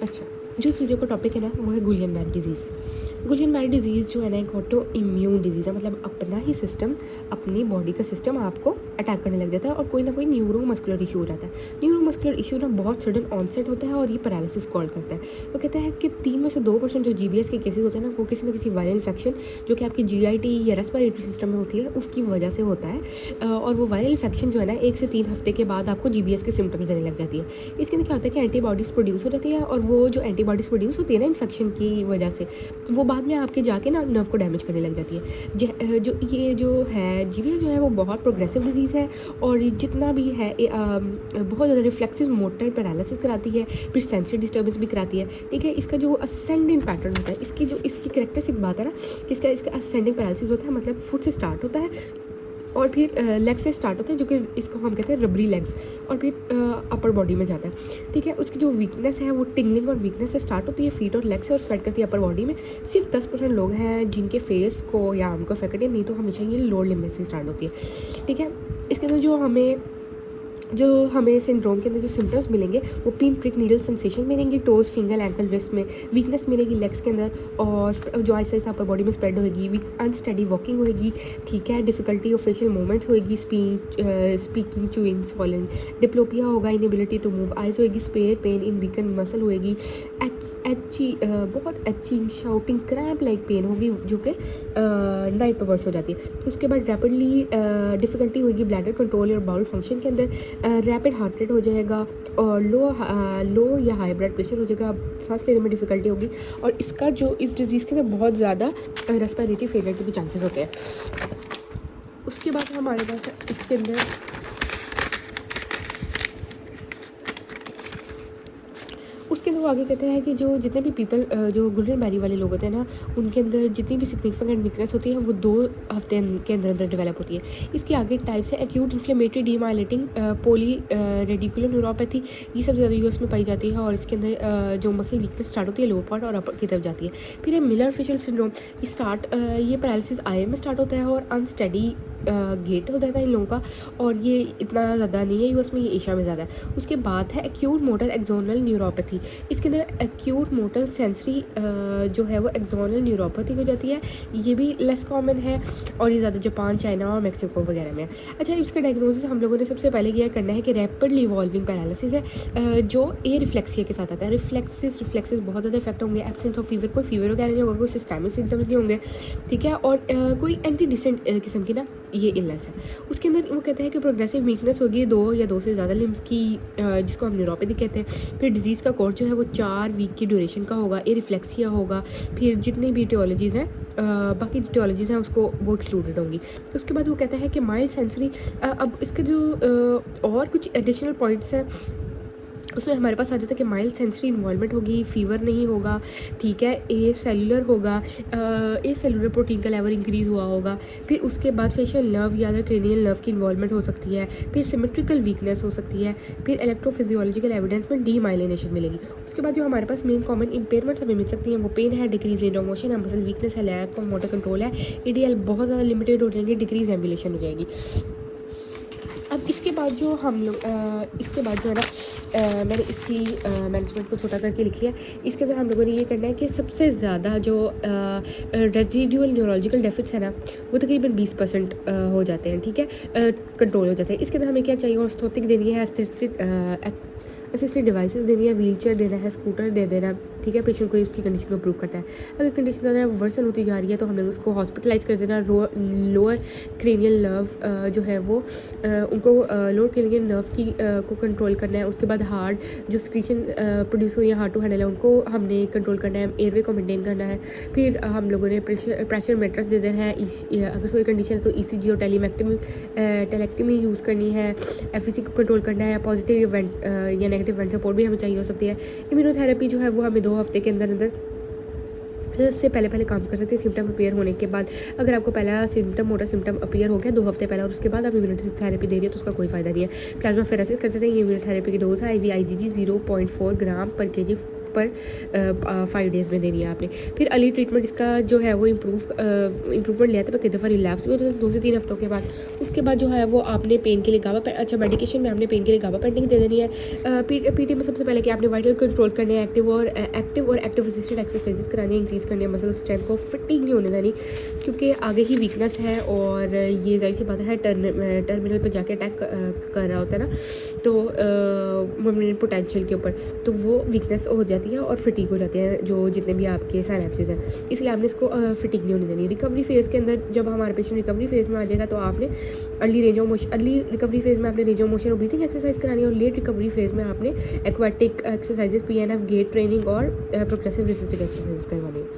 अच्छा, जो इस वीडियो का टॉपिक है ना वो है गुलियन बैरी डिजीज़। गुलियन बैरी डिजीज़ जो है ना एक ऑटो इम्यून डिजीज़ है, मतलब अपना ही सिस्टम, अपनी बॉडी का सिस्टम आपको अटैक करने लग जाता है और कोई ना कोई न्यूरो मस्कुलर इशू हो जाता है। न्यूरो मस्कुलर इशू ना बहुत सडन ऑनसेट होता है और ये पैरालिसिस कॉल करता है। वो कहता है कि 3 में से 2% जो जीबीएस के केसेस होते हैं ना वो किसी न किसी वायरल इन्फेक्शन जो कि आपकी जीआईटी या रेस्पिरेटरी सिस्टम में होती है उसकी वजह से होता है। और वो वायरल इन्फेक्शन जो है ना 1 से 3 हफ्ते के बाद आपको जीबीएस के सिम्टम्स देने लग जाती है। इसके अंदर क्या होता है कि एंटीबॉडीज़ प्रोड्यूस हो जाती है और वो जो एंटीबॉडीज़ प्रोड्यूस होती है ना इन्फेक्शन की वजह से, वो बाद में आपके जाके ना नर्व को डैमेज करने लग जाती है। जो ये जो है जीबीएस जो है वो बहुत प्रोग्रेसिव डिजीज़ है और ये जितना भी है बहुत ज़्यादा रिफ्लेक्सिव मोटर पैरालिसिस कराती है, फिर सेंसरी डिस्टर्बेंस भी कराती है। ठीक है, इसका जो असेंडिंग पैटर्न होता है, इसकी कैरेक्टरिस्टिक बात है ना कि इसका असेंडिंग पैरालिसिस होता है, मतलब फुट से स्टार्ट होता है और फिर लेग से स्टार्ट होता है, जो कि इसको हम कहते हैं रबरी लेग्स, और फिर अपर बॉडी में जाता है। ठीक है, उसकी जो वीकनेस है वो टिंगलिंग और वीकनेस से स्टार्ट होती है फीट और लेग से और स्प्रेड करती है अपर बॉडी में। सिर्फ 10% लोग हैं जिनके फेस को या आर्म को इफेक्ट है, नहीं तो हमेशा ये लोअर लिम्ब से स्टार्ट होती है। ठीक है, इसके अंदर जो हमें सिंड्रोम के अंदर जो सिम्टम्स मिलेंगे वो पिन प्रिक नीडल सेंसेशन मिलेंगे टोज फिंगर एंकल रिस्ट में, वीकनेस मिलेगी लेग्स के अंदर और जो आइस अपर बॉडी में स्प्रेड होगी, अनस्टेडी वॉकिंग होगी। ठीक है, डिफिकल्टी ऑफ फेशियल मूवमेंट्स होगी, स्पीकिंग चूइंग स्वॉलिंग, डिप्लोपिया होगा, इनएबिलिटी टू मूव, आइज होगी, spare pain in weaken muscle होगी, बहुत aching shooting cramp like pain होगी जो कि नाइट पर वर्स हो जाती है। उसके बाद रैपिडली डिफिकल्टी होगी ब्लैडर कंट्रोल और बाउल फंक्शन के अंदर, रैपिड हार्ट रेट हो जाएगा और लो या हाई ब्लड प्रेशर हो जाएगा, सांस लेने में डिफिकल्टी होगी और इसका जो इस डिज़ीज़ के अंदर बहुत ज़्यादा रेस्पिरेटरी फेलियर के भी चांसेस होते हैं। उसके बाद हमारे पास इसके अंदर वो आगे कहते हैं कि जो जितने भी पीपल जो गुलियन बैरी वाले लोग होते हैं ना उनके अंदर जितनी भी सिग्निफिकेंट वीकनेस होती है वो 2 हफ्ते के अंदर डेवलप होती है। इसकी आगे टाइप्स है acute inflammatory demyelinating poly radicular neuropathy, ये सब ज़्यादा यूएस में पाई जाती है और इसके अंदर जो मसल वीकनेस स्टार्ट होती है लोअर पार्ट और अपर की तरफ जाती है। फिर है मिलर फिशर सिंड्रोम, ये पैरालिसिस आई में स्टार्ट होता है और अनस्टेडी गेट होता है इन लोगों का और ये इतना ज़्यादा नहीं है यूएस में, ये एशिया में ज़्यादा है। उसके बाद है एक्यूट मोटर एक्सोनल न्यूरोपैथी, इसके अंदर एक्यूट मोटर सेंसरी जो है वो एक्सोनल न्यूरोपैथी हो जाती है, ये भी लेस कॉमन है और ये ज़्यादा जापान, चाइना और मेक्सिको वगैरह में है। अच्छा, इसका डायग्नोसिस हम लोगों ने सबसे पहले यह करना है कि रैपिडली इवॉल्विंग पैरालिसिस है जो ए रिफ्लेक्सिया के साथ आता है। रिफ्लेक्सिस बहुत ज़्यादा इफेक्ट होंगे, एब्सेंस ऑफ फीवर, कोई फीवर वगैरह नहीं होगा, कोई सिस्टमिक सिम्टम्स नहीं होंगे। ठीक है, और कोई एंटी डिसेंट किस्म की ना ये इलनेस है। उसके अंदर वो कहते हैं कि प्रोग्रेसिव वीकनेस होगी 2 या 2 से ज़्यादा लिम्स की, जिसको हम न्यूरोपैथी कहते हैं। फिर डिजीज़ का कोर्स जो है वो 4 वीक की ड्यूरेशन का होगा, ए रिफ्लेक्सिया होगा, फिर जितनी भी टियोलॉजीज़ हैं बाकी टियोलॉजीज़ हैं उसको वो एक्सक्लूडेड होंगी। उसके बाद वो कहता है कि माइल्ड सेंसरी, अब इसके जो और कुछ एडिशनल पॉइंट्स हैं उसमें हमारे पास आ जाता है कि माइल्ड सेंसरी इन्वॉल्वमेंट होगी, फीवर नहीं होगा। ठीक है, ए सेलुलर होगा, ए सेलुलर प्रोटीन का लेवल इंक्रीज़ हुआ होगा। फिर उसके बाद फेशियल नर्व या अदर क्रेनियल नर्व की इन्वॉल्वमेंट हो सकती है, फिर सिमेट्रिकल वीकनेस हो सकती है, फिर इलेक्ट्रोफिजियोलॉजिकल एविडेंस में डीमाइलिनेशन मिलेगी। उसके बाद जो हमारे पास मेन कॉमन इंपेयरमेंट्स हमें मिल सकती हैं वो पेन है, डिक्रीज रेंज ऑफ मोशन है, मसल वीकनेस है, लैक ऑफ मोटर कंट्रोल है, ईडीएल बहुत ज़्यादा लिमिटेड हो जाएंगे, डिक्रीज एम्बुलेशन हो जाएगी। अब इसके बाद जो हम लोग इसके बाद जो है ना मैंने इसकी मैनेजमेंट को छोटा करके लिख लिया। इसके अंदर हम लोगों ने ये करना है कि सबसे ज़्यादा जो रेजिडुअल न्यूरोलॉजिकल डेफिट्स है ना वो तकरीबन 20% हो जाते हैं। ठीक है, कंट्रोल हो जाते हैं। इसके अंदर हमें क्या चाहिए, ऑर्थोटिक देनी है, असिस्टेड डिवाइसेस देनी है, व्हीलचेयर देना है, स्कूटर दे देना। ठीक है, पेशेंट को उसकी कंडीशन को इम्प्रूव करता है। अगर कंडीशन ज़्यादा वर्सन होती जा रही है तो हम लोग उसको हॉस्पिटलाइज कर देना। लोअर क्रेनियल नर्व जो है वो उनको लोअर क्रेनियल नर्व की को कंट्रोल करना है। उसके बाद हार्ट जो सिक्रीशन प्रोड्यूस हो रही है हार्ट टू हैंडल है उनको हमने कंट्रोल करना है, एयरवे को मेंटेन करना है। फिर हम लोगों ने प्रेशर मेट्रस दे देना है। अगर कोई कंडीशन है तो ईसीजी और टेलेक्टमी यूज़ करनी है। एफईसी को कंट्रोल करना है। पॉजिटिव इवेंट या नेगेटिव इवेंट सपोर्ट भी हमें चाहिए हो सकती है। इम्यूनोथेरेपी जो है वो हमें 2 हफ्ते के अंदर से पहले काम कर सकते हैं सिम्टम अपीयर होने के बाद। अगर आपको पहला मोटा सिम्टम अपीयर हो गया 2 हफ्ते पहले और उसके बाद आप इम्यूनोथेरेपी दे रही है तो उसका कोई फ़ायदा नहीं है। प्लाज्मा फेरेसिस करते थे, ये इम्यूनोथेरेपी की डोज है IVIGG 0.4 ग्राम पर kg प्रॉपर 5 डेज़ में देनी है आपने। फिर अर्ली ट्रीटमेंट इसका जो है वो इम्प्रूवमेंट लिया था, कई दफ़ा रिलैप्स भी होता है 2 से 3 हफ्तों के बाद। उसके बाद जो है वो आपने पेन के लिए अच्छा मेडिकेशन में आपने पेन के लिए गाबा पेंटिंग दे देनी है। पीटी में सबसे पहले कि आपने वाइटल कंट्रोल करने हैं, एक्टिव असिस्टेड एक्सरसाइजेस करानी है, इंक्रीज़ करनी है मसल स्ट्रेंथ को, फिटिंग नहीं होने देनी, क्योंकि आगे ही वीकनेस है और ये ज़ाहिर सी बात है टर्मिनल पर जाके अटैक कर रहा होता है ना, तो मोमेंट पोटेंशियल के ऊपर, तो वो वीकनेस हो जाती है और फिटिंग हो जाती है जो जितने भी आपके साइनेप्सिस हैं, इसलिए आपने इसको फिटिंग नहीं होने देनी। रिकवरी फेज़ के अंदर जब हमारा पेशेंट रिकवरी फेज़ में आ जाएगा तो आपने अर्ली रिकवरी फेज़ में आपने रेंज ऑफ मोशन और ब्रीथिंग एक्सरसाइज करानी है, और लेट रिकवरी फेज़ में आपने aquatic exercises, PNF, gait training और प्रोग्रेसिव रेसिस्टेंट एक्सरसाइज करवानी है।